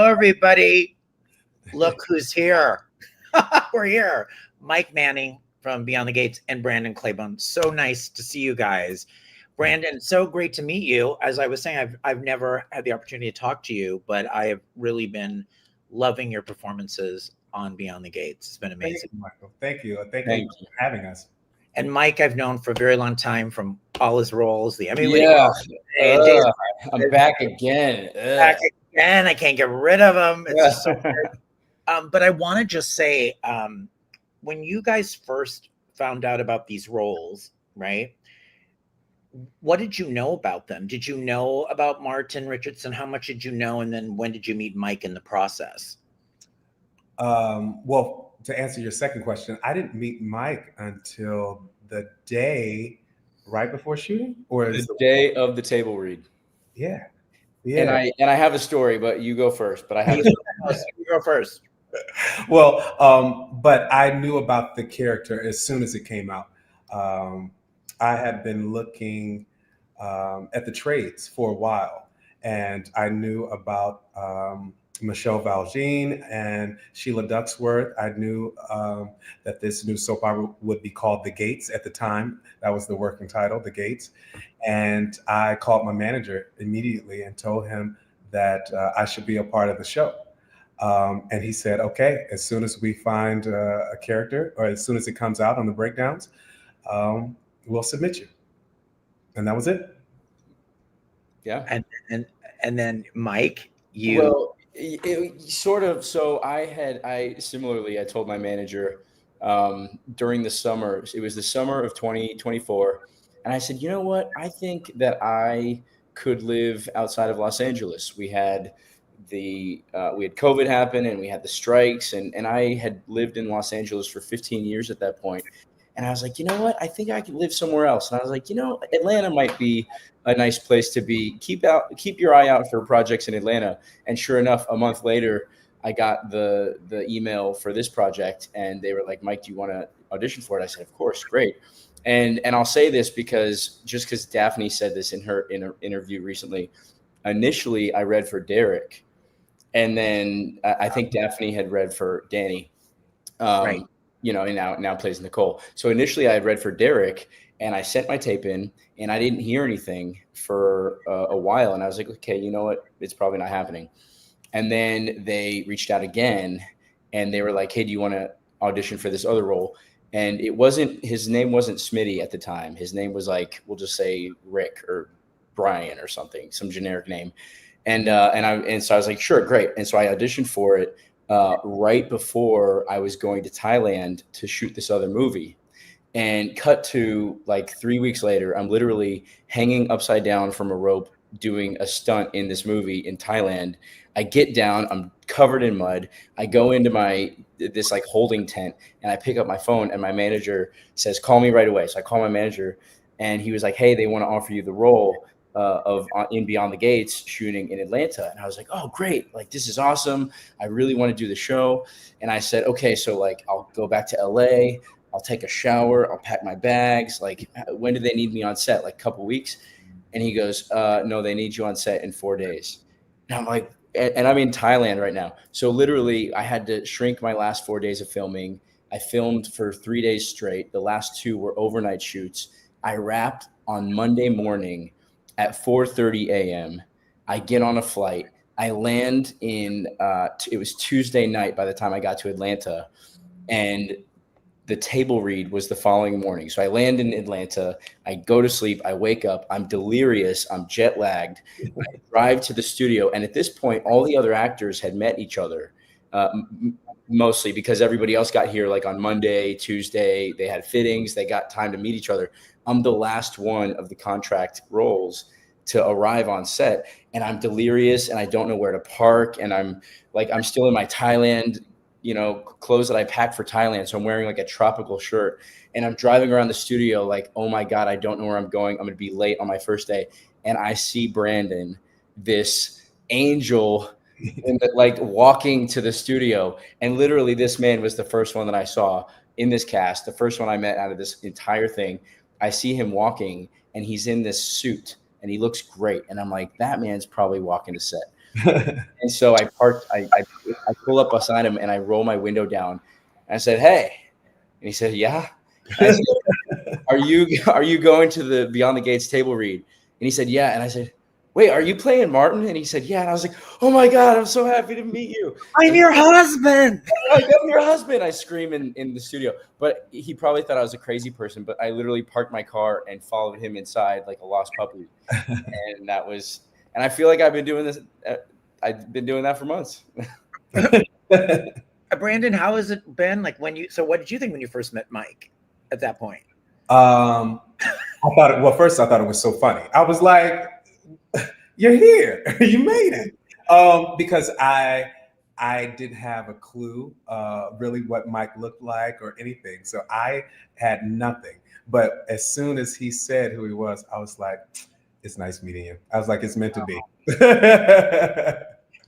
Hello, everybody. Look who's here. We're here. Mike Manning from Beyond the Gates and Brandon Claybon. So nice to see you guys. Brandon, so great to meet you. As I was saying, I've never had the opportunity to talk to you, but I have really been loving your performances on Beyond the Gates. It's been amazing. Thank you, Michael. Thank you. Thank you for having us. And Mike, I've known for a very long time from all his roles. I'm back again. Back again. I can't get rid of him. It's just so weird. But I want to just say, when you guys first found out about these roles, right? What did you know about them? Did you know about Martin Richardson? How much did you know? And then when did you meet Mike in the process? Well, to answer your second question, I didn't meet Mike until the day right before shooting, or the day of the table read. Yeah. And I have a story, but you go first. But I have a story. You go first. Well, but I knew about the character as soon as it came out. I had been looking at the trades for a while, and I knew about Michelle Valjean and Sheila Ducksworth. I knew that this new soap opera would be called The Gates at the time. That was the working title, The Gates. And I called my manager immediately and told him that I should be a part of the show. And he said, okay, as soon as we find a character, or as soon as it comes out on the breakdowns, we'll submit you. And that was it. Yeah. And then Mike, you... Well, it sort of, so I similarly, I told my manager during the summer, it was the summer of 2024. And I said, you know what? I think that I could live outside of Los Angeles. We had COVID happen, and we had the strikes, and I had lived in Los Angeles for 15 years at that point. And I was like, you know what? I think I could live somewhere else. And I was like, Atlanta might be a nice place to be. Keep your eye out for projects in Atlanta. And sure enough, a month later, I got the email for this project, and they were like, Mike, do you want to audition for it? I said, of course, great. And I'll say this because Daphne said this in her interview recently. Initially, I read for Derek, and then I think Daphne had read for Danny. Right. And now plays Nicole. So initially I had read for Derek, and I sent my tape in, and I didn't hear anything for a while. And I was like, okay, you know what? It's probably not happening. And then they reached out again, and they were like, hey, do you want to audition for this other role? And his name wasn't Smitty at the time. His name was like, we'll just say Rick or Brian or something, some generic name. And so I was like, sure, great. And so I auditioned for it. Right before I was going to Thailand to shoot this other movie, and cut to like 3 weeks later, I'm literally hanging upside down from a rope doing a stunt in this movie in Thailand. I get down, I'm covered in mud. I go into this like holding tent, and I pick up my phone, and my manager says, call me right away. So I call my manager, and he was like, hey, they want to offer you the role of in Beyond the Gates shooting in Atlanta. And I was like, oh, great. Like, this is awesome. I really want to do the show. And I said, okay, so like, I'll go back to LA. I'll take a shower. I'll pack my bags. Like, when do they need me on set? Like a couple weeks? And he goes, no, they need you on set in 4 days. And I'm like, and I'm in Thailand right now. So literally I had to shrink my last 4 days of filming. I filmed for 3 days straight. The last 2 were overnight shoots. I wrapped on Monday morning at 4:30 a.m. I get on a flight. I land in, it was Tuesday night by the time I got to Atlanta, and the table read was the following morning. So I land in Atlanta, I go to sleep, I wake up, I'm delirious, I'm jet lagged. I drive to the studio, and at this point, all the other actors had met each other, mostly because everybody else got here like on Monday, Tuesday, they had fittings, they got time to meet each other. I'm the last one of the contract roles to arrive on set, and I'm delirious, and I don't know where to park, and I'm still in my Thailand, clothes that I packed for Thailand. So I'm wearing like a tropical shirt, and I'm driving around the studio like, oh my God, I don't know where I'm going. I'm going to be late on my first day. And I see Brandon, this angel, like walking to the studio. And literally this man was the first one that I saw in this cast, the first one I met out of this entire thing. I see him walking, and he's in this suit, and he looks great. And I'm like, that man's probably walking to set. And so I parked, I pull up beside him and I roll my window down. And I said, "Hey," and he said, "Yeah." And I said, are you going to the Beyond the Gates table read? And he said, "Yeah." And I said, "Wait, are you playing Martin?" And he said, "Yeah." And I was like, "Oh my God, I'm so happy to meet you. I'm your husband. Like, I'm your husband." I scream in the studio. But he probably thought I was a crazy person, but I literally parked my car and followed him inside like a lost puppy. And and I feel like I've been doing this. I've been doing that for months. Brandon, how has it been? Like so what did you think when you first met Mike at that point? First I thought it was so funny. I was like, "You're here. You made it." Because I didn't have a clue really what Mike looked like or anything. So I had nothing. But as soon as he said who he was, I was like, "It's nice meeting you." I was like, "It's meant to be."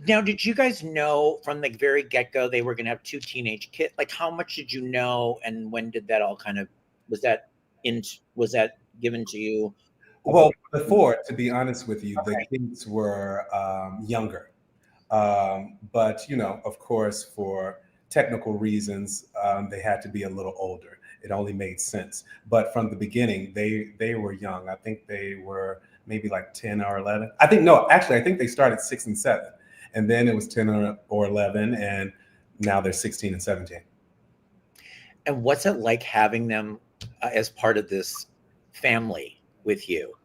Now, did you guys know from the very get-go they were going to have 2 teenage kids? Like, how much did you know, and when did that all kind of was that given to you? Well, before, to be honest with you, the kids were younger. But, of course, for technical reasons, they had to be a little older. It only made sense. But from the beginning, they were young. I think they were maybe like 10 or 11. I think they started 6 and 7. And then it was 10 or 11. And now they're 16 and 17. And what's it like having them as part of this family with you?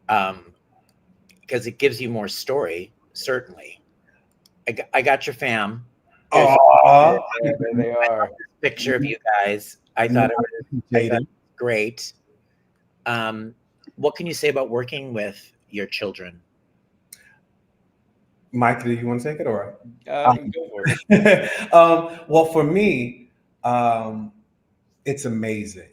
Because it gives you more story, certainly. I got your fam. Oh, there they are. Picture of you guys. I thought it was great. What can you say about working with your children? Mike, do you want to take it or? Go for it. Well, for me, it's amazing.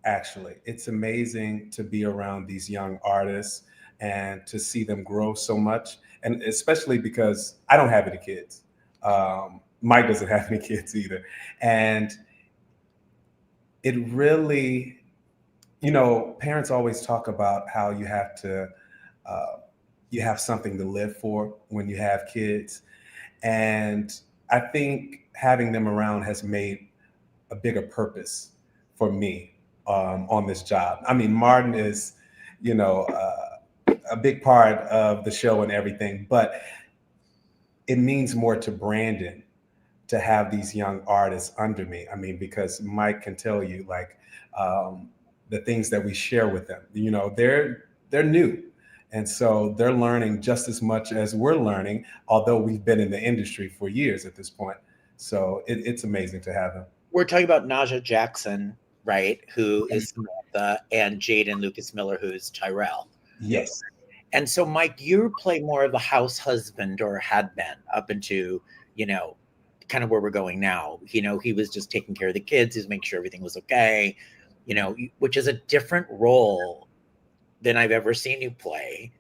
Actually, it's amazing to be around these young artists and to see them grow so much, and especially because I don't have any kids. Mike doesn't have any kids either, and it really, parents always talk about how you have to. You have something to live for when you have kids. And I think having them around has made a bigger purpose for me on this job. I mean, Martin is, a big part of the show and everything, but it means more to Brandon to have these young artists under me. I mean, because Mike can tell you like the things that we share with them, they're new. And so they're learning just as much as we're learning, although we've been in the industry for years at this point. So it's amazing to have them. We're talking about Naja Jackson, right? Who is Samantha, and Jaden Lucas Miller, who's Tyrell. Yes. And so, Mike, you play more of the house husband, or had been up into, kind of where we're going now. He was just taking care of the kids. He was making sure everything was okay, which is a different role than I've ever seen you play,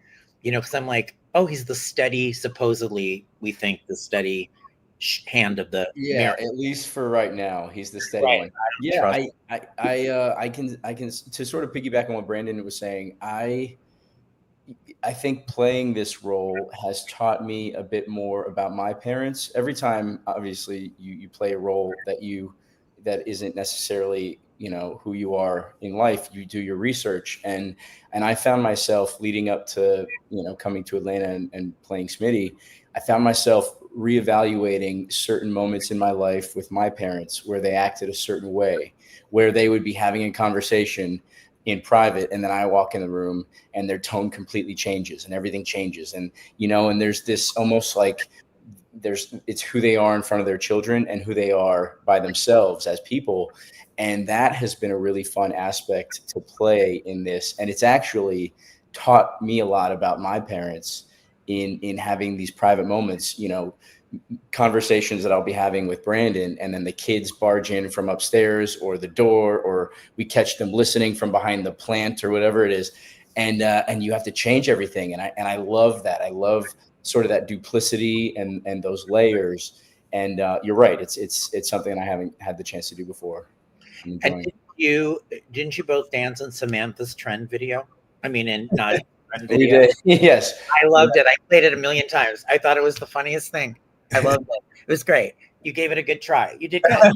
because I'm like, oh, he's the steady, supposedly we think the steady hand of the marriage. At least for right now, he's the steady one. I can to sort of piggyback on what Brandon was saying. I think playing this role has taught me a bit more about my parents. Every time, obviously, you play a role that isn't necessarily who you are in life, you do your research, and I found myself leading up to coming to Atlanta and playing Smitty. I found myself reevaluating certain moments in my life with my parents where they acted a certain way, where they would be having a conversation in private, and then I walk in the room and their tone completely changes and everything changes, and and there's this almost like it's who they are in front of their children and who they are by themselves as people. And that has been a really fun aspect to play in this. And it's actually taught me a lot about my parents in having these private moments, conversations that I'll be having with Brandon, and then the kids barge in from upstairs or the door, or we catch them listening from behind the plant or whatever it is. And you have to change everything. And I love that. I love sort of that duplicity and those layers. And you're right. It's something I haven't had the chance to do before. And didn't you both dance in Samantha's trend video? I mean, in not friend We video. did. Yes. I loved it. I played it a million times. I thought it was the funniest thing. I loved it. It was great. You gave it a good try. You did good.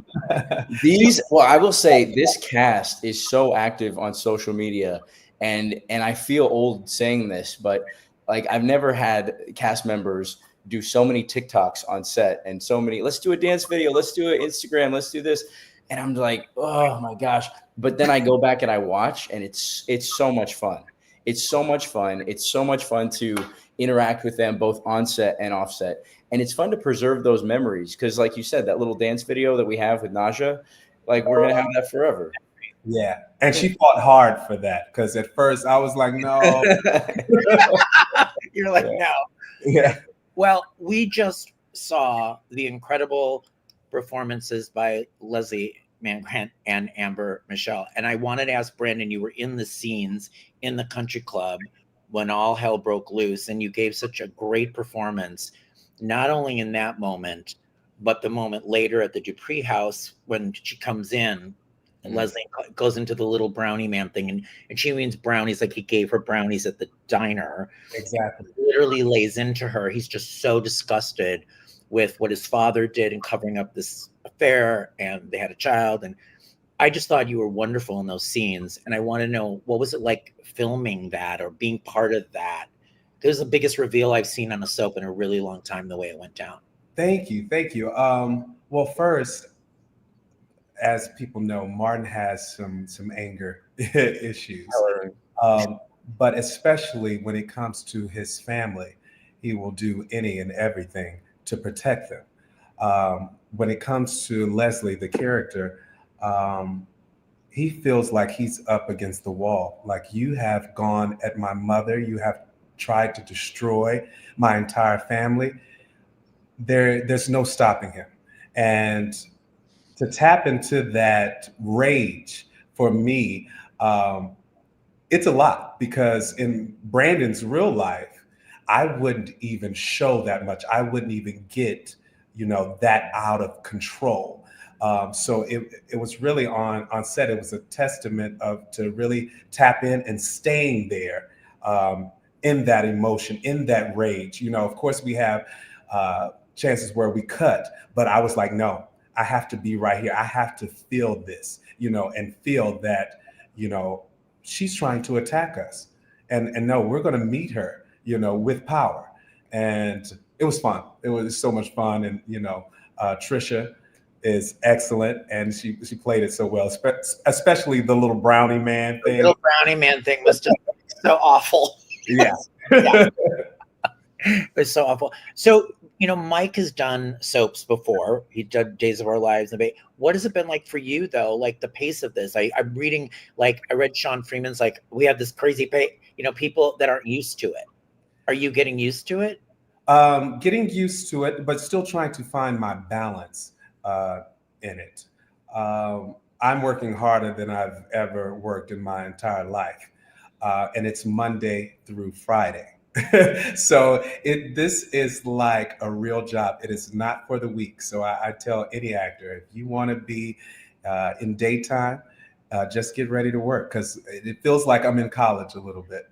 Well, I will say this cast is so active on social media, and I feel old saying this, but like I've never had cast members do so many TikToks on set and so many, let's do a dance video, let's do an Instagram, let's do this. And I'm like, oh my gosh. But then I go back and I watch, and it's so much fun. It's so much fun. It's so much fun to interact with them both on set and off set. And it's fun to preserve those memories because, like you said, that little dance video that we have with Naja, like we're going to have that forever. Yeah. And she fought hard for that because at first I was like, no. You're like, no. Yeah. Well, we just saw the incredible performances by Leslie Mann and Amber Michelle. And I wanted to ask Brandon, you were in the scenes in the country club when all hell broke loose, and you gave such a great performance, not only in that moment, but the moment later at the Dupree house when she comes in. And Leslie goes into the little brownie man thing, and she means brownies like he gave her brownies at the diner. Exactly. He literally lays into her. He's just so disgusted with what his father did in covering up this affair, and they had a child. And I just thought you were wonderful in those scenes. And I want to know, what was it like filming that or being part of that? It was the biggest reveal I've seen on a soap in a really long time, the way it went down. Thank you. Thank you. Well, first, as people know, Martin has some anger issues, but especially when it comes to his family, he will do any and everything to protect them. When it comes to Leslie, the character, he feels like he's up against the wall. Like, you have gone at my mother, you have tried to destroy my entire family. There's no stopping him. And to tap into that rage for me, it's a lot, because in Brandon's real life, I wouldn't even show that much. I wouldn't even get, that out of control. So it was really on set. It was a testament to really tap in and staying there in that emotion, in that rage. Of course, we have chances where we cut, but I was like, no, I have to be right here. I have to feel this, and feel that, she's trying to attack us. And no, we're going to meet her, with power. And it was fun. It was so much fun. And, Trisha is excellent. And she played it so well, especially the little brownie man thing. The little brownie man thing was just so awful. Yeah. Yeah. It was so awful. So, Mike has done soaps before. He did Days of Our Lives. What has it been like for you, though? Like, the pace of this? I'm reading, I read Sean Freeman's, we have this crazy pace, people that aren't used to it. Are you getting used to it? Getting used to it, but still trying to find my balance in it. I'm working harder than I've ever worked in my entire life. And it's Monday through Friday. So this is like a real job. It is not for the weak. So I tell any actor, if you want to be in daytime, just get ready to work, because it feels like I'm in college a little bit.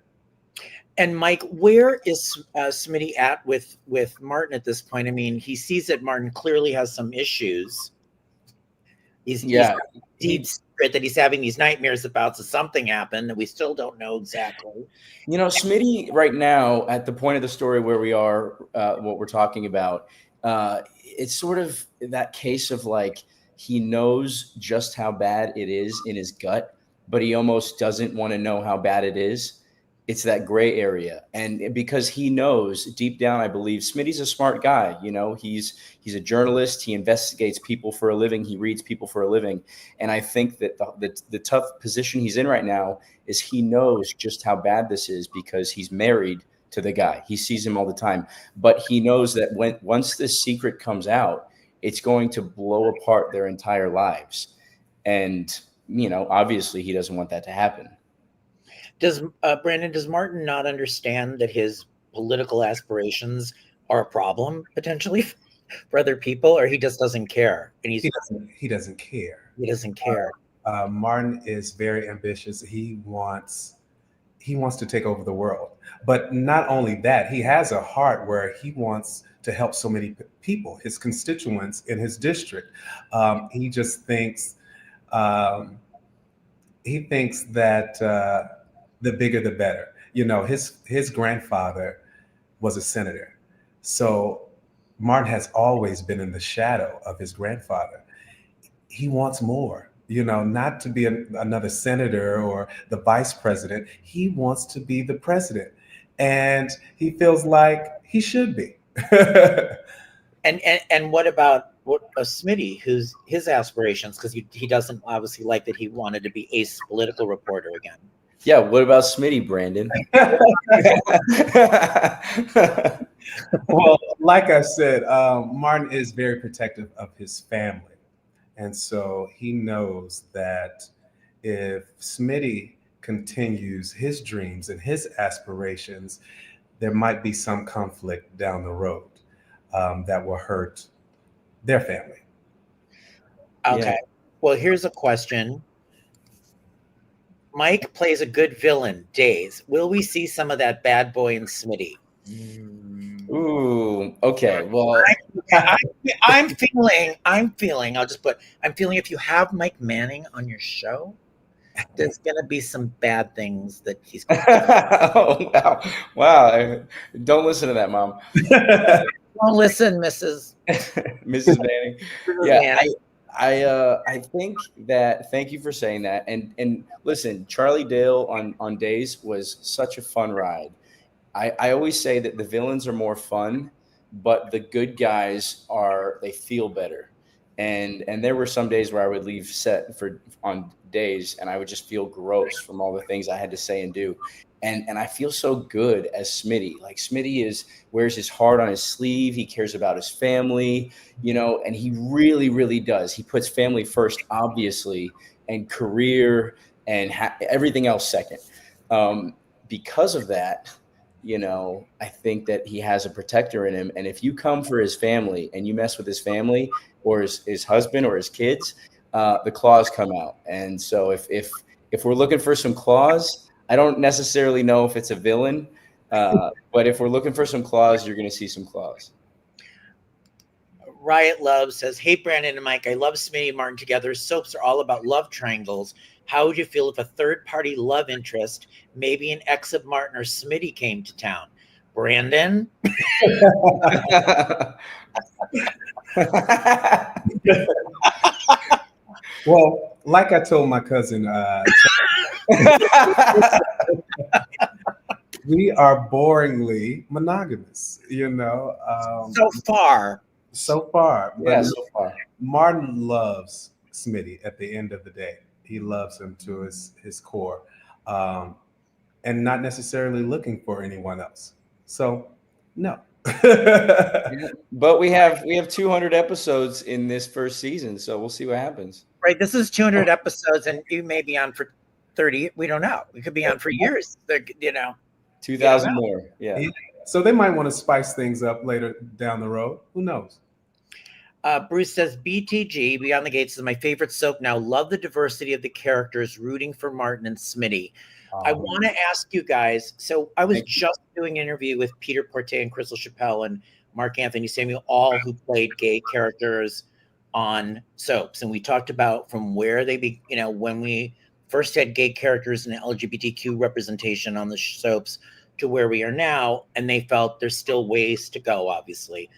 And Mike, where is Smitty at with Martin at this point? I mean, he sees that Martin clearly has some issues. He's deep secret that he's having these nightmares about. So something happened that we still don't know exactly. Smitty right now, at the point of the story where we are, what we're talking about, it's sort of that case of he knows just how bad it is in his gut, but he almost doesn't want to know how bad it is. It's that gray area. And because he knows deep down, I believe Smitty's a smart guy. He's a journalist. He investigates people for a living. He reads people for a living. And I think that the tough position he's in right now is he knows just how bad this is, because he's married to the guy. He sees him all the time. But he knows that once this secret comes out, it's going to blow apart their entire lives. And, obviously he doesn't want that to happen. Brandon, does Martin not understand that his political aspirations are a problem potentially for other people, or he just doesn't care? And he doesn't care. He doesn't care. Martin is very ambitious. He wants to take over the world. But not only that, he has a heart where he wants to help so many people, his constituents in his district. He just thinks um, that the bigger the better. You know, his grandfather was a senator, so Martin has always been in the shadow of his grandfather. He wants more. You know, not to be another senator or the vice president. He wants to be the president, and he feels like he should be. And what about Smitty, who's his aspirations? Because he doesn't obviously like that he wanted to be a political reporter again. Yeah, what about Smitty, Brandon? Well, like I said, Martin is very protective of his family. And so he knows that if Smitty continues his dreams and his aspirations, there might be some conflict down the road that will hurt their family. Okay. Yeah. Well, here's a question. Mike plays a good villain, Days. Will we see some of that bad boy in Smitty? Ooh, okay. Well, I'm feeling, I'm feeling if you have Mike Manning on your show, there's going to be some bad things that he's going to do. oh, wow. Wow. Don't listen to that, Mom. Well, listen, Mrs. Mrs. Manning. Yeah, Manning. I think that, thank you for saying that. And listen, Charlie Dale on Days was such a fun ride. I always say that the villains are more fun, but the good guys they feel better. And there were some days where I would leave set on Days and I would just feel gross from all the things I had to say and do. And I feel so good as Smitty. Like Smitty wears his heart on his sleeve. He cares about his family, you know, and he really, really does. He puts family first, obviously, and career and everything else second. Because of that, you know, I think that he has a protector in him. And if you come for his family and you mess with his family or his husband or his kids, the claws come out. And so if we're looking for some claws, I don't necessarily know if it's a villain, but if we're looking for some claws, you're going to see some claws. Riot Love says, hey, Brandon and Mike, I love Smitty and Martin together. Soaps are all about love triangles. How would you feel if a third-party love interest, maybe an ex of Martin or Smitty, came to town? Brandon? Well, like I told my cousin, we are boringly monogamous, you know. So far. But yeah, so far. Martin loves Smitty at the end of the day. He loves him to his core, and not necessarily looking for anyone else. So, no. But we have 200 episodes in this first season, so we'll see what happens. Right, this is 200 episodes, and you may be on for 30. We don't know. We could be on for years. You know, 2,000 more. Yeah. So they might want to spice things up later down the road. Who knows? Bruce says, BTG, Beyond the Gates, is my favorite soap now. Love the diversity of the characters, rooting for Martin and Smitty. I want to ask you guys, so I was just doing an interview with Peter Porte and Crystal Chappelle and Mark Anthony Samuel, all who played gay characters on soaps. And we talked about from where they when we first had gay characters and LGBTQ representation on the soaps to where we are now. And they felt there's still ways to go, obviously.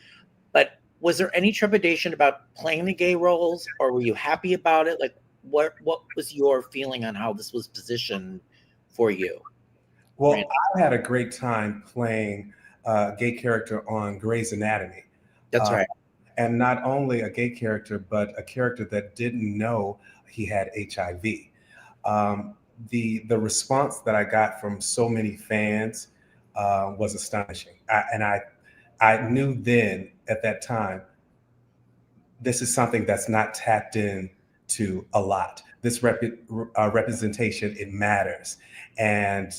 But was there any trepidation about playing the gay roles, or were you happy about it? Like, what was your feeling on how this was positioned for you? Well, Brandon? I had a great time playing a gay character on Grey's Anatomy. That's right. And not only a gay character, but a character that didn't know he had HIV. The response that I got from so many fans was astonishing. I knew then at that time, this is something that's not tapped in to a lot. This representation, it matters. And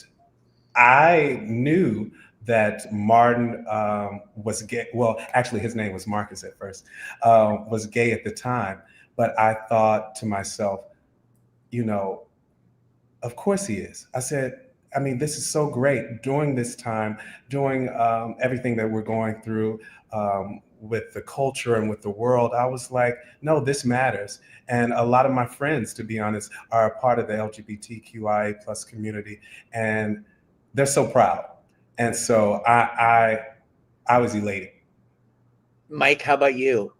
I knew that Martin was gay. Well, actually, his name was Marcus at first, was gay at the time. But I thought to myself, you know, of course he is. I said, I mean, this is so great during this time, doing everything that we're going through with the culture and with the world. I was like, no, this matters. And a lot of my friends, to be honest, are a part of the LGBTQIA plus community, and they're so proud. And so I was elated. Mike, how about you?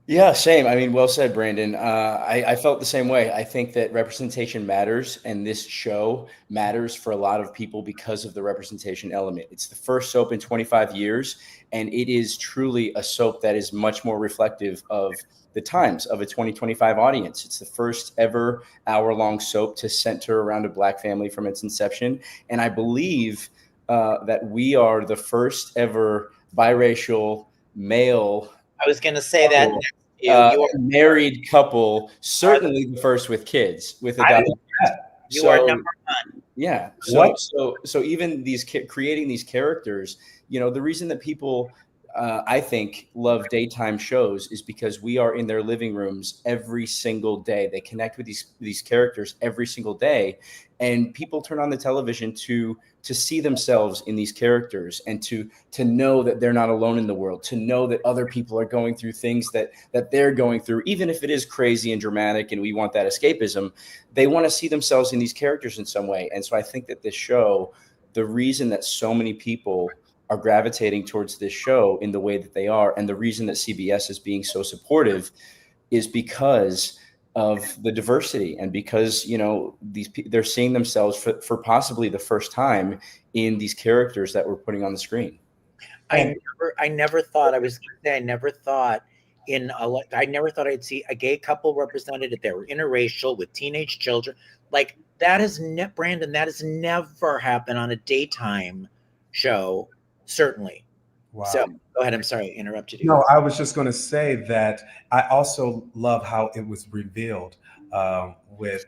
Yeah, same. I mean, well said, Brandon. I felt the same way. I think that representation matters, and this show matters for a lot of people because of the representation element. It's the first soap in 25 years, and it is truly a soap that is much more reflective of the times of a 2025 audience. It's the first ever hour-long soap to center around a Black family from its inception, and I believe that we are the first ever biracial male. I was going to say that next to you. You are married couple, certainly the first with kids, with I adopted. didn't know that. you are number one. Yeah. What? So even these creating these characters, the reason that people, I think, love daytime shows is because we are in their living rooms every single day. They connect with these characters every single day, and people turn on the television to see themselves in these characters and to know that they're not alone in the world, to know that other people are going through things that they're going through, even if it is crazy and dramatic and we want that escapism. They want to see themselves in these characters in some way. And so I think that this show, the reason that so many people are gravitating towards this show in the way that they are, and the reason that CBS is being so supportive, is because of the diversity, and because they're seeing themselves for possibly the first time in these characters that we're putting on the screen. I never thought I never thought I'd see a gay couple represented if they were interracial with teenage children. Like that is Brandon, that has never happened on a daytime show, certainly. Wow. So go ahead. I'm sorry, I interrupted you. No, I was just going to say that I also love how it was revealed with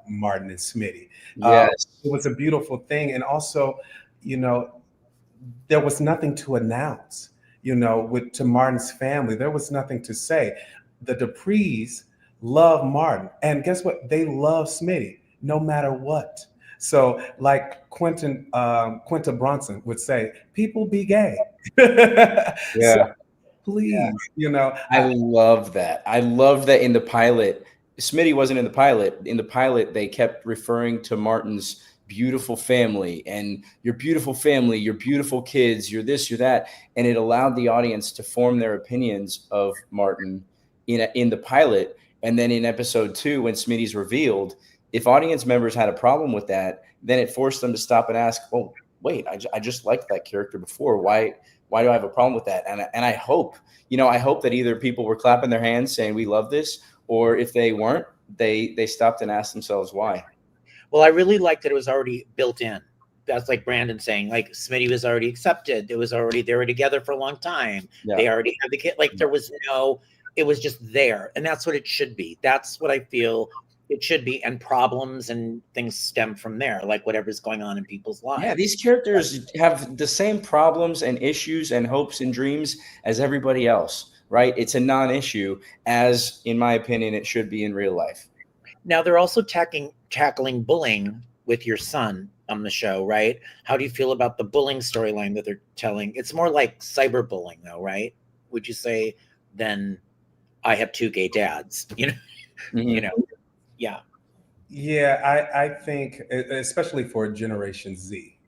Martin and Smitty. Yes. It was a beautiful thing. And also, there was nothing to announce, to Martin's family. There was nothing to say. The Duprees love Martin. And guess what? They love Smitty no matter what. So like Quinta Brunson would say, people be gay. Yeah. So please, I love that. I love that in the pilot, Smitty wasn't in the pilot. In the pilot, they kept referring to Martin's beautiful family and your beautiful family, your beautiful kids, you're this, you're that. And it allowed the audience to form their opinions of Martin in the pilot. And then in episode 2, when Smitty's revealed, if audience members had a problem with that, then it forced them to stop and ask, oh, wait, I just liked that character before. Why do I have a problem with that? And I hope that either people were clapping their hands saying we love this, or if they weren't, they stopped and asked themselves why. Well, I really liked that it was already built in. That's like Brandon saying, like Smitty was already accepted. They were together for a long time. Yeah. They already had the kid. Like there was it was just there. And that's what it should be. That's what I feel it should be. And problems and things stem from there, like whatever's going on in people's lives. Yeah, these characters have the same problems and issues and hopes and dreams as everybody else, right? It's a non-issue, as in my opinion, it should be in real life. Now they're also tackling bullying with your son on the show, right? How do you feel about the bullying storyline that they're telling? It's more like cyberbullying, though, right? Would you say than I have 2 gay dads? Mm-hmm. Yeah. Yeah, I think, especially for Generation Z,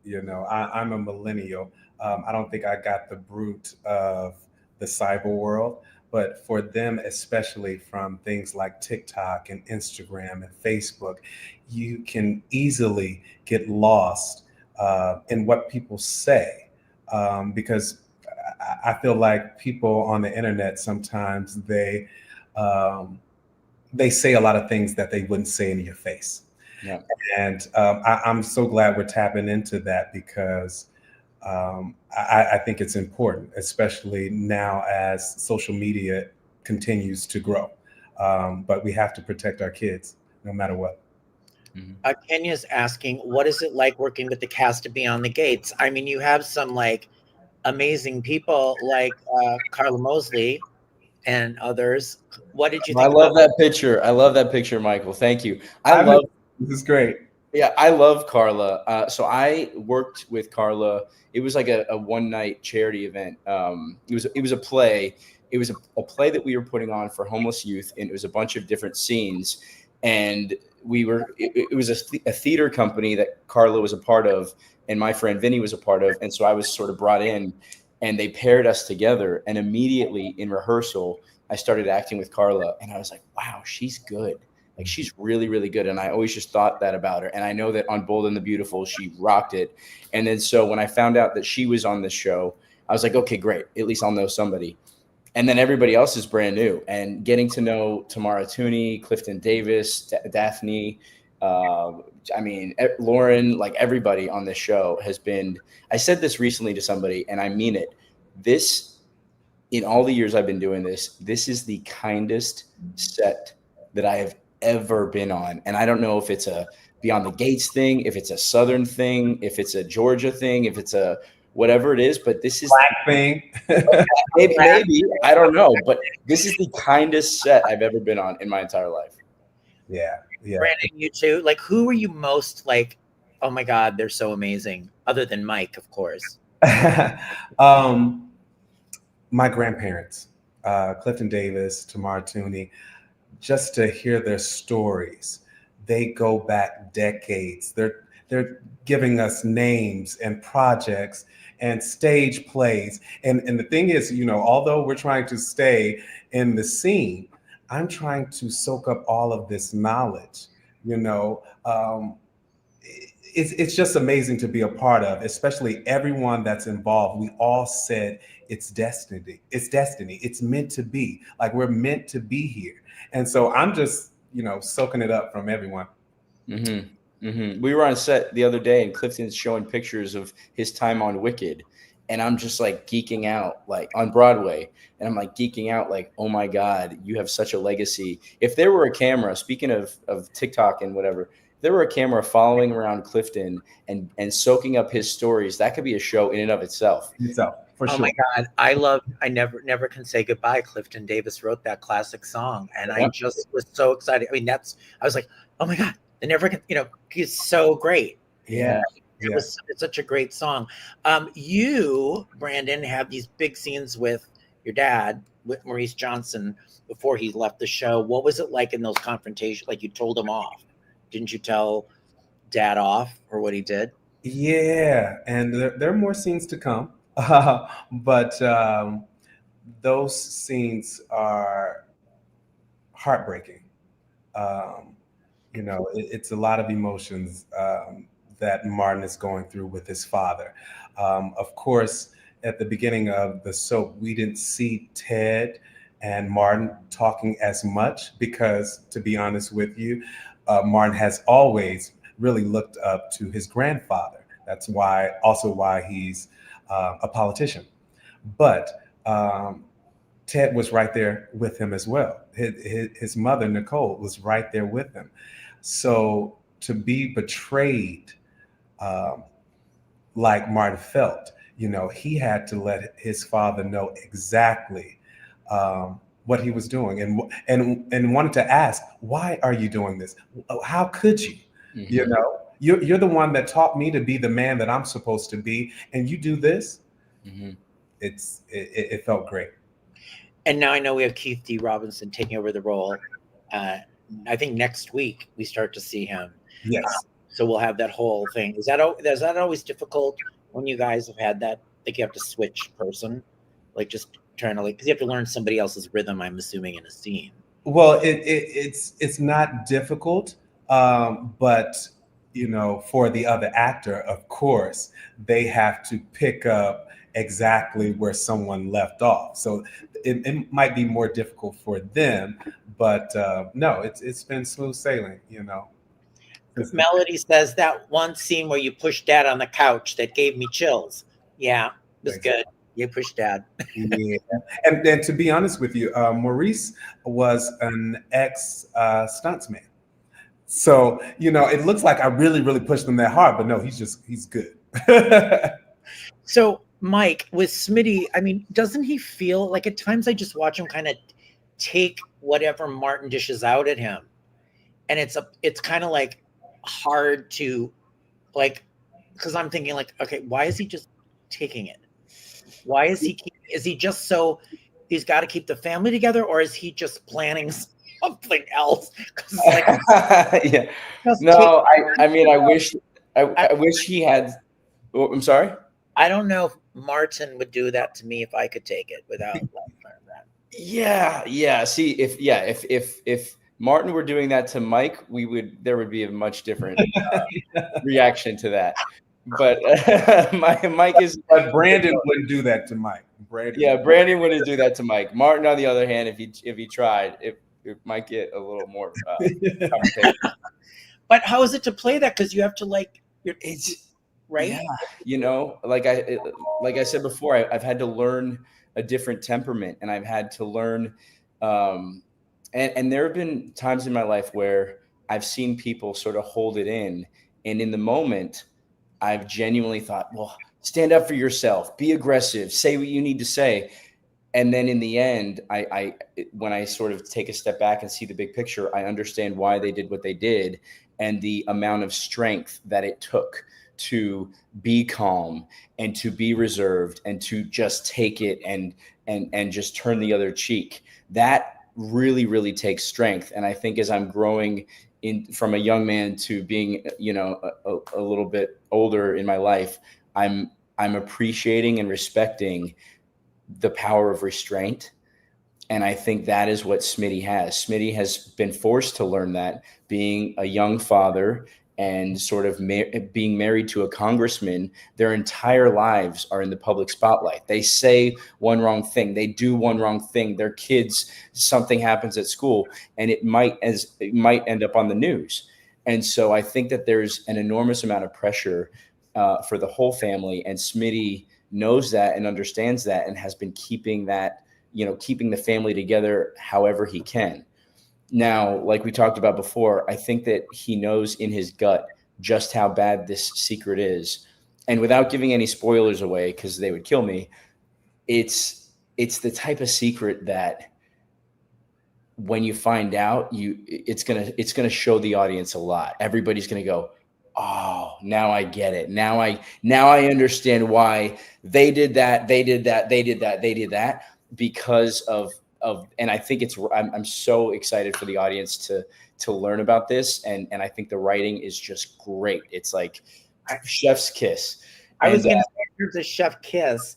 I'm a millennial. I don't think I got the brute of the cyber world, but for them, especially from things like TikTok and Instagram and Facebook, you can easily get lost in what people say, because I feel like people on the internet sometimes they say a lot of things that they wouldn't say in your face. Yeah. And I'm so glad we're tapping into that, because I think it's important, especially now as social media continues to grow. But we have to protect our kids no matter what. Mm-hmm. Kenya's asking, what is it like working with the cast of Beyond the Gates? I mean, you have some like amazing people like Carla Mosley and others. What did you think? I love that picture. I love that picture, Michael. Thank you. This is great. Yeah, I love Carla. So I worked with Carla. It was like a one night charity event. It was a play. It was a play that we were putting on for homeless youth, and it was a bunch of different scenes. And it was a theater company that Carla was a part of, and my friend Vinny was a part of. And so I was sort of brought in, and they paired us together. And immediately in rehearsal, I started acting with Carla, and I was like, wow, she's good. Like she's really, really good. And I always just thought that about her. And I know that on Bold and the Beautiful, she rocked it. And then so when I found out that she was on this show, I was like, okay, great. At least I'll know somebody. And then everybody else is brand new. And getting to know Tamara Tooney, Clifton Davis, Daphne, Lauren, like everybody on this show has been, I said this recently to somebody and I mean it. This, in all the years I've been doing this is the kindest set that I have ever been on. And I don't know if it's a Beyond the Gates thing, if it's a Southern thing, if it's a Georgia thing, if it's a whatever it is, but this is Black thing. maybe I don't know, but this is the kindest set I've ever been on in my entire life. Yeah. Brandon, you too. Like, who were you most like, oh my God, they're so amazing, other than Mike, of course? My grandparents, Clifton Davis, Tamara Tooney, just to hear their stories. They go back decades. They're giving us names and projects and stage plays. And the thing is, although we're trying to stay in the scene, I'm trying to soak up all of this knowledge. It's just amazing to be a part of, especially everyone that's involved. We all said it's destiny. It's destiny. It's meant to be. Like we're meant to be here. And so I'm just, soaking it up from everyone. Mm-hmm. Mm-hmm. We were on set the other day and Clifton's showing pictures of his time on Wicked. And I'm just like geeking out, like on Broadway. And I'm like geeking out, like, oh my God, you have such a legacy. If there were a camera, speaking of TikTok and whatever, if there were a camera following around Clifton and soaking up his stories, that could be a show in and of itself. For sure. Oh my God. I never can say goodbye. Clifton Davis wrote that classic song. And I just was so excited. I mean, I was like, oh my God, they never can, he's so great. Yeah. It's such a great song. You, Brandon, have these big scenes with your dad, with Maurice Johnson, before he left the show. What was it like in those confrontations? Like you told him off. Didn't you tell dad off or what he did? Yeah. And there are more scenes to come. But those scenes are heartbreaking. It's a lot of emotions that Martin is going through with his father. Of course, at the beginning of the soap, we didn't see Ted and Martin talking as much because, to be honest with you, Martin has always really looked up to his grandfather. That's why he's a politician. But Ted was right there with him as well. His mother, Nicole, was right there with him. So to be betrayed like Martin felt, he had to let his father know exactly what he was doing and wanted to ask, why are you doing this? How could you? Mm-hmm. You're the one that taught me to be the man that I'm supposed to be, and you do this. Mm-hmm. It felt great. And now I know we have Keith D. Robinson taking over the role. I think next week we start to see him. Yes. So we'll have that whole thing. Is that always difficult when you guys have had that? Like you have to switch person, like just trying to because you have to learn somebody else's rhythm. I'm assuming in a scene. Well, it's not difficult, but for the other actor, of course, they have to pick up exactly where someone left off. So it might be more difficult for them, but no, it's been smooth sailing. Melody says that one scene where you pushed dad on the couch that gave me chills. Yeah, it was good. You pushed dad. Yeah, and to be honest with you, Maurice was an ex stuntsman. So, it looks like I really, really pushed him that hard, but no, he's good. So, Mike, with Smitty, I mean, doesn't he feel like at times I just watch him kind of take whatever Martin dishes out at him, and it's kind of like hard to like, because I'm thinking like, okay, why is he just taking it? Why is he just so he's got to keep the family together, or is he just planning something else? Because like, yeah. just No, I mean, I wish he had. Oh, I'm sorry. I don't know if Martin would do that to me if I could take it without that. Yeah. See, if Martin were doing that to Mike, there would be a much different reaction to that. But Mike is. But Brandon wouldn't do that to Mike. Brandon wouldn't do that to Mike. Martin, on the other hand, if he tried, it might get a little more confrontational. But how is it to play that? Because you have to it's right. Yeah, like I said before, I've had to learn a different temperament, and I've had to learn. And there have been times in my life where I've seen people sort of hold it in, and in the moment, I've genuinely thought, well, stand up for yourself, be aggressive, say what you need to say. And then in the end, when I sort of take a step back and see the big picture, I understand why they did what they did and the amount of strength that it took to be calm and to be reserved and to just take it and just turn the other cheek. That really, really takes strength. And I think as I'm growing from a young man to being, a little bit older in my life, I'm appreciating and respecting the power of restraint. And I think that is what Smitty has. Smitty has been forced to learn that, being a young father and sort of being married to a congressman. Their entire lives are in the public spotlight. They say one wrong thing. They do one wrong thing. Their kids, something happens at school, and it might end up on the news. And so I think that there's an enormous amount of pressure for the whole family. And Smitty knows that and understands that and has been keeping the family together however he can. Now, like we talked about before, I think that he knows in his gut just how bad this secret is. And without giving any spoilers away, because they would kill me, it's the type of secret that when you find out, it's gonna show the audience a lot. Everybody's gonna go, oh, now I get it. Now I understand why they did that, because of, and I think I'm so excited for the audience to learn about this. And I think the writing is just great. It's like chef's kiss. I was going to say, here's a chef kiss.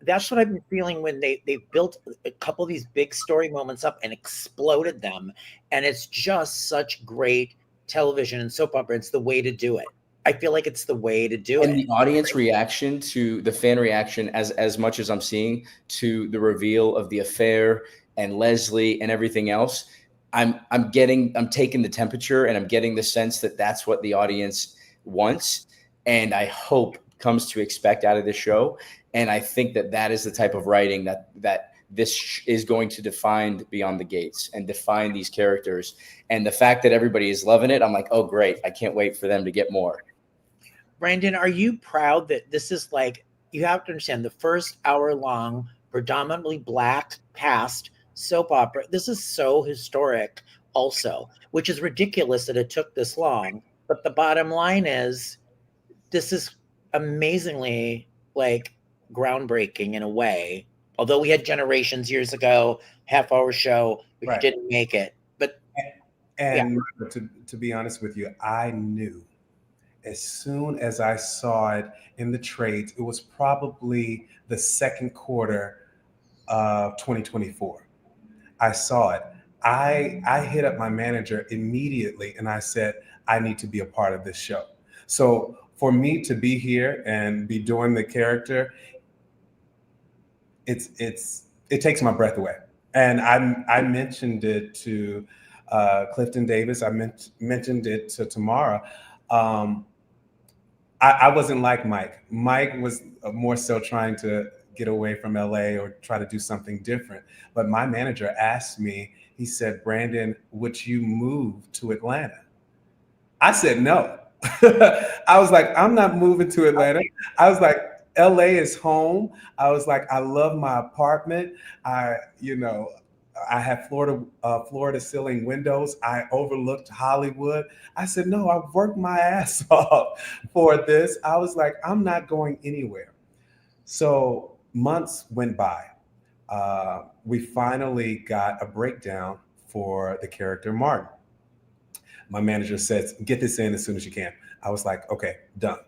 That's what I've been feeling when they built a couple of these big story moments up and exploded them. And it's just such great television and soap opera. It's the way to do it. I feel like it's the way to do it. And the audience reaction to the fan reaction, as much as I'm seeing to the reveal of the affair and Leslie and everything else, I'm taking the temperature, and I'm getting the sense that that's what the audience wants, and I hope comes to expect out of this show. And I think that is the type of writing that this is going to define Beyond the Gates and define these characters. And the fact that everybody is loving it, I'm like, oh, great. I can't wait for them to get more. Brandon, are you proud that this is like, you have to understand, the first hour-long, predominantly Black cast soap opera? This is so historic also, which is ridiculous that it took this long. But the bottom line is, this is amazingly like groundbreaking in a way. Although we had Generations years ago, half-hour show, which Right. didn't make it. But to be honest with you, I knew as soon as I saw it in the trades, it was probably the second quarter of 2024. I saw it. I hit up my manager immediately and I said, I need to be a part of this show. So for me to be here and be doing the character, it takes my breath away. And I mentioned it to Clifton Davis. I mentioned it to Tamara. I wasn't like Mike. Mike was more so trying to get away from LA or try to do something different. But my manager asked me, he said, Brandon, would you move to Atlanta? I said, no. I was like, I'm not moving to Atlanta. I was like, LA is home. I was like, I love my apartment. I had floor to ceiling windows. I overlooked Hollywood. I said, no, I've worked my ass off for this. I was like, I'm not going anywhere. So months went by. We finally got a breakdown for the character Martin. My manager says, get this in as soon as you can. I was like, okay, done.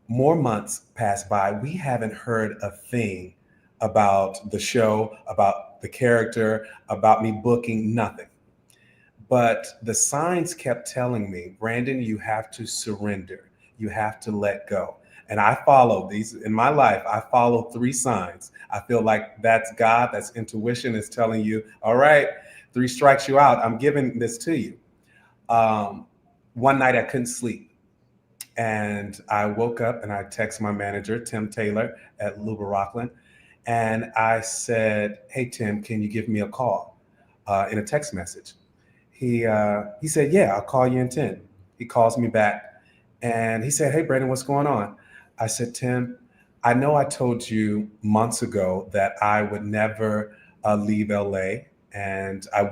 More months passed by. We haven't heard a thing about the show, about the character, about me booking, nothing. But the signs kept telling me, Brandon, you have to surrender. You have to let go. And I follow these in my life. I follow 3 signs. I feel like that's God, that's intuition is telling you, all right, 3 strikes you out. I'm giving this to you. One night I couldn't sleep. And I woke up and I texted my manager, Tim Taylor at Luba Rockland. And I said, hey, Tim, can you give me a call in a text message? He said, yeah, I'll call you in 10. He calls me back and he said, hey, Brandon, what's going on? I said, Tim, I know I told you months ago that I would never leave LA and I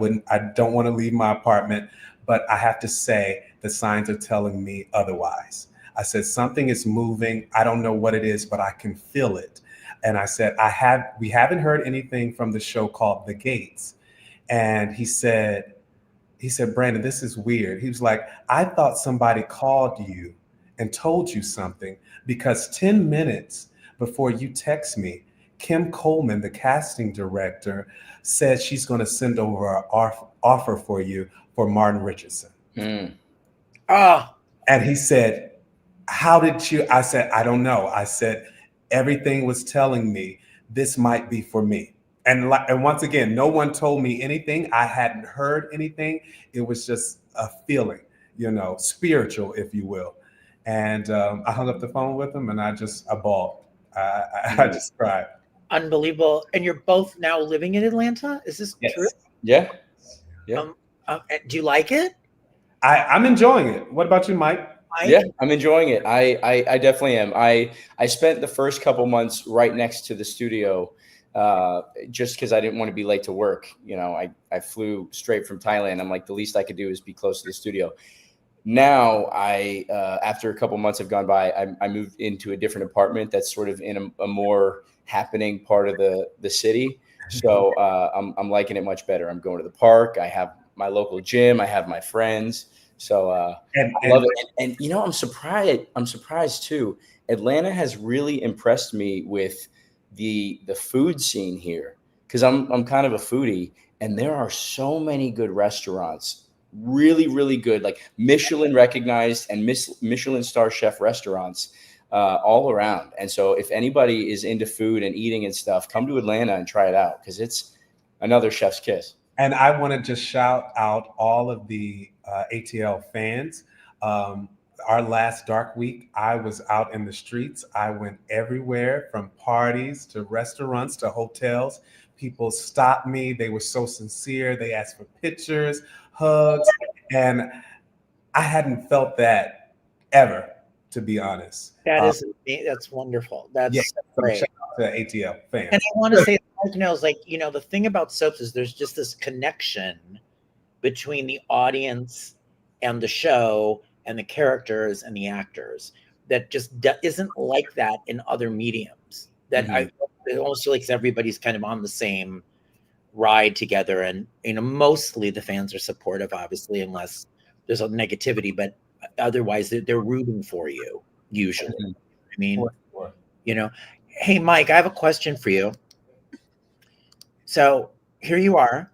don't want to leave my apartment, but I have to say the signs are telling me otherwise. I said, something is moving. I don't know what it is, but I can feel it. And I said, we haven't heard anything from the show called The Gates. And he said, Brandon, this is weird. He was like, I thought somebody called you and told you something because 10 minutes before you text me, Kim Coleman, the casting director, said she's going to send over an offer for you for Martin Richardson. And he said, how did you? I said, I don't know. I said, everything was telling me this might be for me. And once again, no one told me anything. I hadn't heard anything. It was just a feeling, spiritual, if you will. And I hung up the phone with him and I bawled. I just cried. Unbelievable. And you're both now living in Atlanta? Is this true? Yeah. Do you like it? I'm enjoying it. What about you, Mike? Yeah, I'm enjoying it. I definitely am. I spent the first couple months right next to the studio just because I didn't want to be late to work. I flew straight from Thailand. I'm like, the least I could do is be close to the studio. Now after a couple months have gone by, I moved into a different apartment that's sort of in a more happening part of the city. So I'm liking it much better. I'm going to the park. I have my local gym. I have my friends. So I love it. And I'm surprised too. Atlanta has really impressed me with the food scene here because I'm kind of a foodie, and there are so many good restaurants, really, really good, like Michelin recognized and Michelin star chef restaurants all around. And so if anybody is into food and eating and stuff, come to Atlanta and try it out because it's another chef's kiss. And I want to just shout out all of the ATL fans. Our last dark week, I was out in the streets. I went everywhere from parties to restaurants to hotels. People stopped me. They were so sincere. They asked for pictures, hugs. And I hadn't felt that ever, to be honest. That's wonderful. That's great. Shout out to ATL fans. And I want to say, the thing about soaps is there's just this connection between the audience and the show and the characters and the actors that just isn't like that in other mediums. That it almost feels like everybody's kind of on the same ride together, and mostly the fans are supportive, obviously, unless there's a negativity, but otherwise they're rooting for you usually. I mean, hey Mike, I have a question for you. So here you are.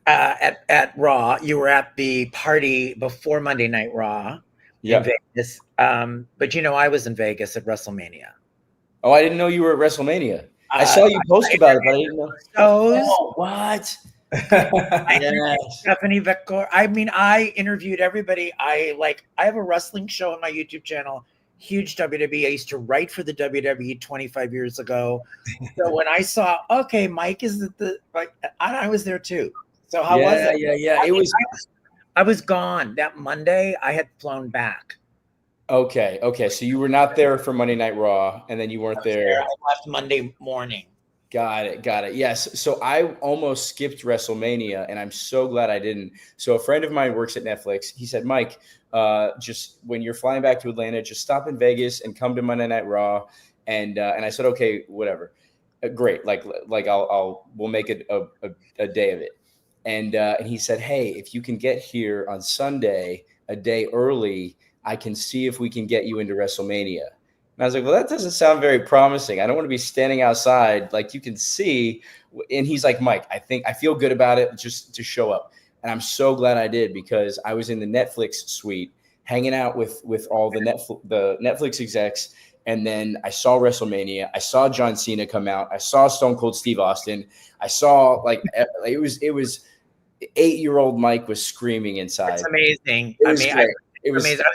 At Raw, you were at the party before Monday Night Raw in Vegas. But I was in Vegas at WrestleMania. Oh, I didn't know you were at WrestleMania. I saw you post about it, but I didn't know. Oh, what? Stephanie Victor. I mean, I interviewed everybody. I have a wrestling show on my YouTube channel. Huge WWE. I used to write for the WWE 25 years ago. So when I saw, okay, Mike is I was there too. So how was it? Yeah. I was gone that Monday. I had flown back. Okay. So you were not there for Monday Night Raw, and then you weren't there. I left Monday morning. Got it. Yes. So I almost skipped WrestleMania, and I'm so glad I didn't. So a friend of mine works at Netflix. He said, Mike, just when you're flying back to Atlanta, just stop in Vegas and come to Monday Night Raw. And I said, okay, whatever. Great. Like we'll make it a day of it. And he said, hey, if you can get here on Sunday a day early, I can see if we can get you into WrestleMania. And I was like, well, that doesn't sound very promising. I don't want to be standing outside like you can see. And he's like, Mike, I feel good about it just to show up. And I'm so glad I did, because I was in the Netflix suite hanging out with all the Netflix execs. And then I saw WrestleMania. I saw John Cena come out. I saw Stone Cold Steve Austin. I saw it was 8-year-old Mike was screaming inside. It's amazing. It was amazing.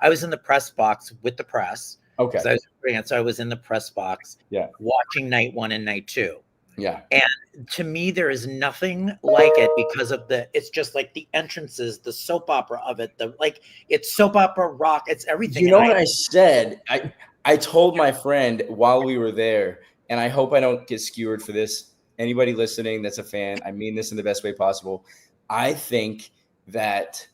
I was in the press box with the press. Okay. So I was in the press box, watching night 1 and night 2. Yeah. And to me, there is nothing like it, because of it's just like the entrances, the soap opera of it, it's soap opera rock. It's everything. You know what I said? I told my friend while we were there, and I hope I don't get skewered for this. Anybody listening that's a fan, I mean this in the best way possible. I think that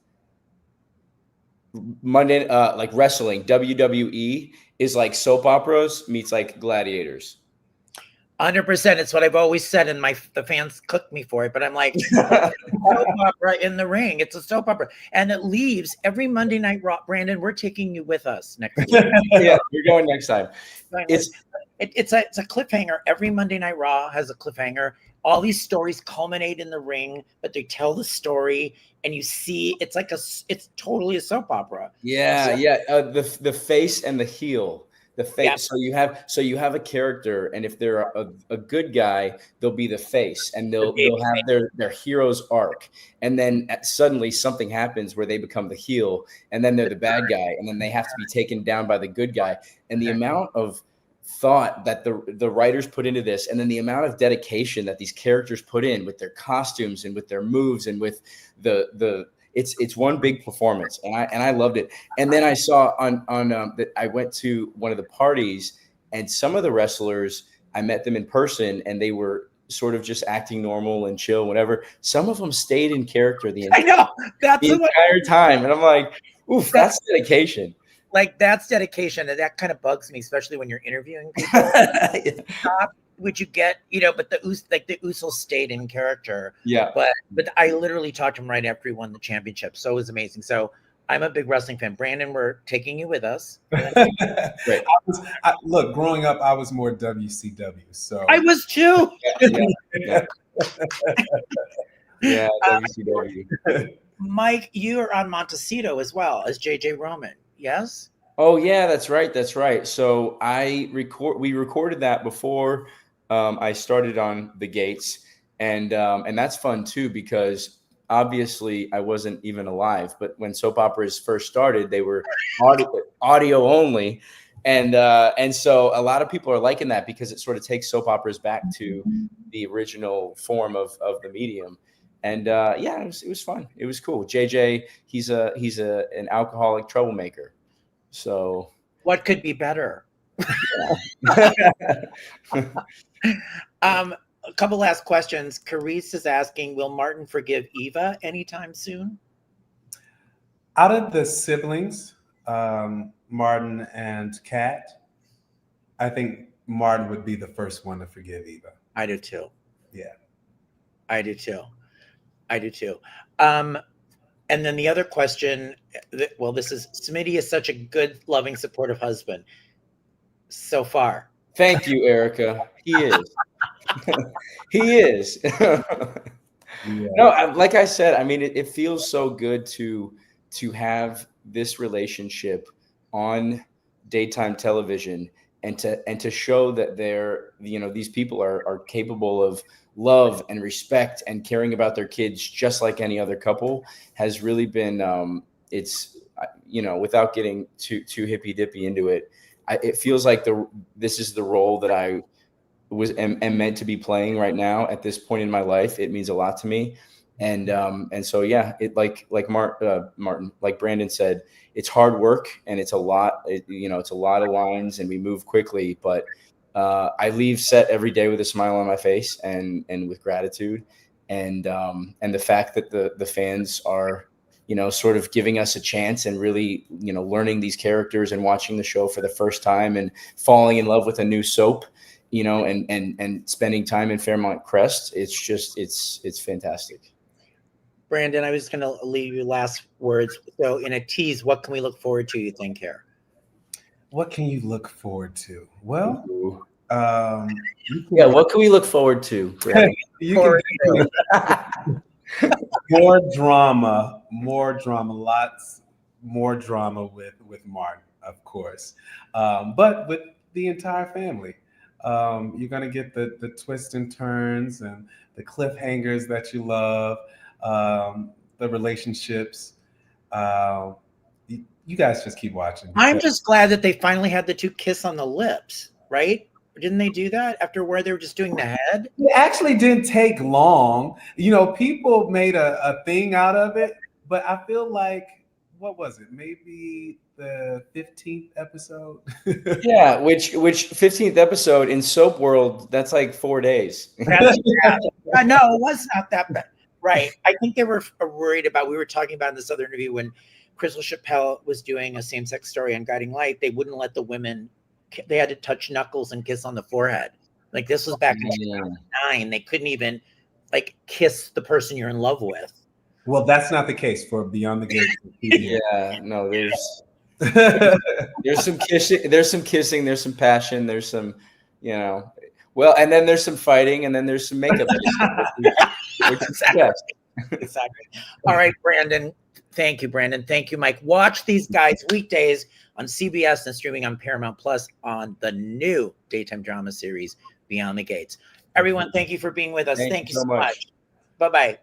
Monday, like wrestling, WWE is like soap operas meets like gladiators. 100%. It's what I've always said, and the fans cook me for it. But I'm like, soap opera in the ring. It's a soap opera, and it leaves every Monday Night Raw. Brandon, we're taking you with us next week. Yeah, you're going next time. It's a cliffhanger. Every Monday Night Raw has a cliffhanger. All these stories culminate in the ring, but they tell the story, and you see it's totally a soap opera. Yeah. The face and the heel. The face. Yeah. So you have a character, and if they're a good guy, they'll be the face, and they'll have their hero's arc, and then suddenly something happens where they become the heel, and then they're the bad guy, and then they have to be taken down by the good guy. And the amount of thought that the writers put into this, and then the amount of dedication that these characters put in with their costumes and with their moves and with it's one big performance, and I loved it. And then I saw that I went to one of the parties, and some of the wrestlers, I met them in person, and they were sort of just acting normal and chill, whatever. Some of them stayed in character the entire time, and I'm like, oof, that's dedication. Like, that's dedication, and that kind of bugs me, especially when you're interviewing people. Would you get, but the Usos stayed in character. Yeah. But I literally talked to him right after he won the championship. So it was amazing. So I'm a big wrestling fan. Brandon, we're taking you with us. Great. Look, growing up, I was more WCW. So I was too. Yeah, WCW. Mike, you are on Montecito as well as JJ Roman. Yes. Oh yeah, that's right. So we recorded that before I started on the Gates, and that's fun too, because obviously I wasn't even alive, but when soap operas first started, they were audio only, and so a lot of people are liking that, because it sort of takes soap operas back to the original form of the medium. And it was fun. It was cool. JJ, he's an alcoholic troublemaker. So what could be better? A couple last questions. Carice is asking, will Martin forgive Eva anytime soon? Out of the siblings, Martin and Kat, I think Martin would be the first one to forgive Eva. I do too. Yeah. I do too. And then the other question, this is, Smitty is such a good, loving, supportive husband so far. Thank you, Erica. He is. He is. Yeah. No, like I said, I mean, it feels so good to have this relationship on daytime television, and to show that these people are capable of love and respect and caring about their kids just like any other couple, has really been it's without getting too hippy dippy into it, it feels like this is the role that I am meant to be playing right now at this point in my life. It means a lot to me, and so it like Martin, like Brandon said, it's hard work, and it's a lot. It's a lot of lines, and we move quickly, but I leave set every day with a smile on my face and with gratitude, and the fact that the fans are, you know, sort of giving us a chance and really, you know, learning these characters and watching the show for the first time and falling in love with a new soap, you know, and spending time in Fairmont Crest. It's fantastic. Brandon, I was going to leave you last words. So in a tease, what can we look forward to, you think, here? What can you look forward to? Well, yeah, what can we look forward to? You can more drama, lots more drama with Martin, of course, but with the entire family. You're gonna get the twists and turns and the cliffhangers that you love, the relationships. You guys just keep watching. I'm just glad that they finally had the two kiss on the lips, right? Didn't they do that after where they were just doing the head? It actually didn't take long. You know, people made a thing out of it, but I feel like, what was it? Maybe the 15th episode? Yeah, which 15th episode in soap world, that's like 4 days. That's no, it was not that bad. Right. I think they were worried about, we were talking about in this other interview when Crystal Chappelle was doing a same-sex story on Guiding Light, they wouldn't let the women, they had to touch knuckles and kiss on the forehead. Like this was back in 2009. They couldn't even like kiss the person you're in love with. Well, that's not the case for Beyond the Gates. Yeah, no, there's some kissing, there's some passion, there's some, you know, well, and then there's some fighting, and then there's some makeup which is, yes. Exactly. All right, Brandon. Thank you, Brandon. Thank you, Mike. Watch these guys weekdays on CBS and streaming on Paramount Plus on the new daytime drama series Beyond the Gates. Everyone, thank you for being with us. Thank you so much. Bye-bye.